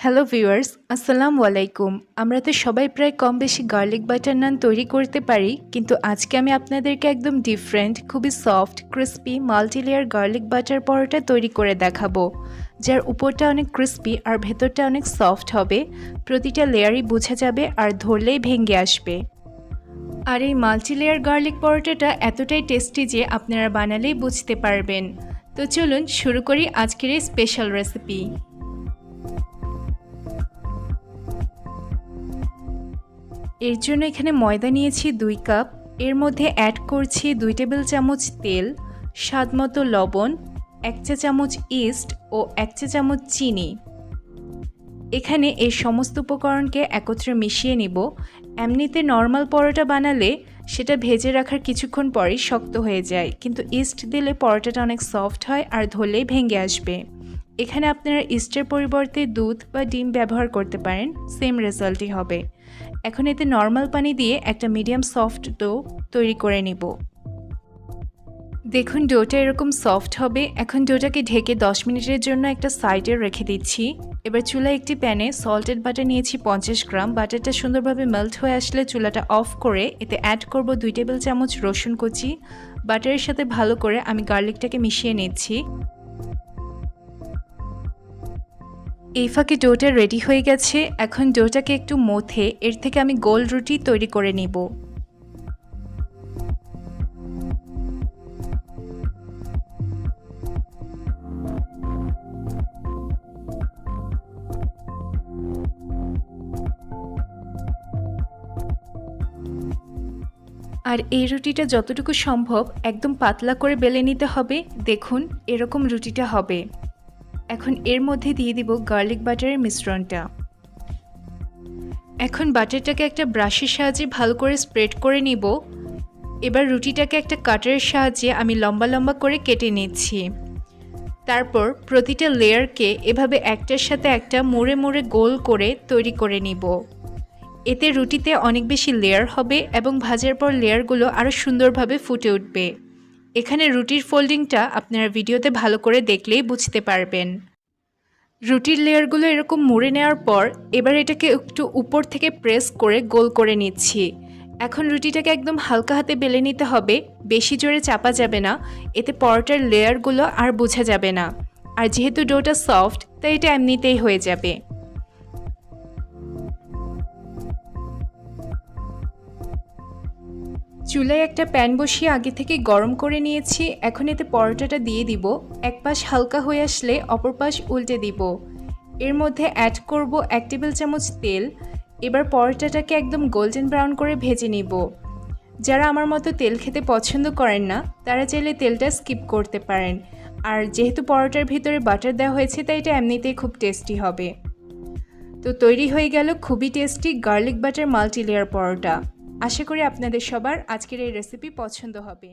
Hello viewers, আসসালামু আলাইকুম। আমরা তো সবাই প্রায় কম বেশি গার্লিক বাটার নান তৈরি করতে পারি, কিন্তু আজকে আমি আপনাদেরকে একদম ডিফারেন্ট, খুবই soft, crispy, multilayer garlic butter paratha তৈরি করে দেখাবো, যার উপরটা অনেক ক্রিস্পি আর ভেতরটা অনেক সফট হবে। প্রতিটা লেয়ারই বোঝা যাবে আর ধরলেই ভেঙে আসবে। আর এই মাল্টিলেয়ার গার্লিক পরোটাটা এতটাই টেস্টি যে আপনারা বানালেই বুঝতে পারবেন। তো চলুন শুরু করি আজকের এই স্পেশাল রেসিপি। এর জন্য এখানে ময়দা নিয়েছি 2 কাপ। এর মধ্যে অ্যাড করছি 2 টেবিল চামচ তেল, স্বাদমতো লবণ, 1 চা চামচ ইস্ট ও 1 চা চামচ চিনি। এখানে এই সমস্ত উপকরণকে একত্রে মিশিয়ে নিব। এমনিতে নর্মাল পরোটা বানালে সেটা ভেজে রাখার কিছুক্ষণ পরেই শক্ত হয়ে যায়, কিন্তু ইস্ট দিলে পরোটাটা অনেক সফট হয় আর ধরলেই ভেঙে আসবে। এখানে আপনারা ইস্টের পরিবর্তে দুধ বা ডিম ব্যবহার করতে পারেন, সেম রেজাল্টই হবে। এখন এতে নর্মাল পানি দিয়ে একটা মিডিয়াম সফট ডো তৈরি করে নিব। দেখুন ডোটা এরকম সফট হবে। এখন ডোটাকে ঢেকে 10 মিনিটের জন্য একটা সাইডে রেখে দিচ্ছি। এবার চুলায় একটি প্যানে সল্টেড বাটার নিয়েছি 50 গ্রাম। বাটারটা সুন্দরভাবে মেল্ট হয়ে আসলে চুলাটা অফ করে এতে অ্যাড করব 2 টেবিল চামচ রসুন কুচি। বাটারের সাথে ভালো করে আমি গার্লিকটাকে মিশিয়ে নিচ্ছি। এই ফাঁকে ডোটা রেডি হয়ে গেছে। এখন ডোটাকে একটু মথে এর থেকে আমি গোল রুটি তৈরি করে নিব। আর এই রুটিটা যতটুকু সম্ভব একদম পাতলা করে বেলে নিতে হবে। দেখুন এরকম রুটিটা হবে। এখন এর মধ্যে দিয়ে দিব গার্লিক বাটারের মিশ্রণটা। এখন বাটারটাকে একটা ব্রাশের সাহায্যে ভালো করে স্প্রেড করে নিব। এবার রুটিটাকে একটা কাটারের সাহায্যে আমি লম্বা লম্বা করে কেটে নিচ্ছি। তারপর প্রতিটা লেয়ারকে এভাবে একটার সাথে একটা মুড়ে মুড়ে গোল করে তৈরি করে নিব। এতে রুটিতে অনেক বেশি লেয়ার হবে এবং ভাজার পর লেয়ারগুলো আরও সুন্দরভাবে ফুটে উঠবে। এখানে রুটির ফোল্ডিংটা আপনারা ভিডিওতে ভালো করে দেখলেই বুঝতে পারবেন। রুটির লেয়ারগুলো এরকম মুড়ে নেওয়ার পর এবার এটাকে একটু উপর থেকে প্রেস করে গোল করে নিচ্ছি। এখন রুটিটাকে একদম হালকা হাতে বেলে নিতে হবে, বেশি জোরে চাপা যাবে না, এতে পরোটার লেয়ারগুলো আর বোঝা যাবে না। আর যেহেতু ডোটা সফট তাই এটা এমনিতেই হয়ে যাবে। চুলায় একটা প্যান বসিয়ে আগে থেকে গরম করে নিয়েছি। এখন এতে পরোটাটা দিয়ে দিব। এক পাশ হালকা হয়ে আসলে অপর পাশ উল্টে দিব। এর মধ্যে অ্যাড করব 1 টেবিল চামচ তেল। এবার পরোটাটাকে একদম গোল্ডেন ব্রাউন করে ভেজে নিব। যারা আমার মতো তেল খেতে পছন্দ করেন না তারা চাইলে তেলটা স্কিপ করতে পারেন। আর যেহেতু পরোটার ভিতরে বাটার দেওয়া হয়েছে তাই এটা এমনিতেই খুব টেস্টি হবে। তো তৈরি হয়ে গেল খুবই টেস্টি গার্লিক বাটার মাল্টিলেয়ার পরোটা। আশা করি আপনাদের সবার আজকের এই রেসিপি পছন্দ হবে।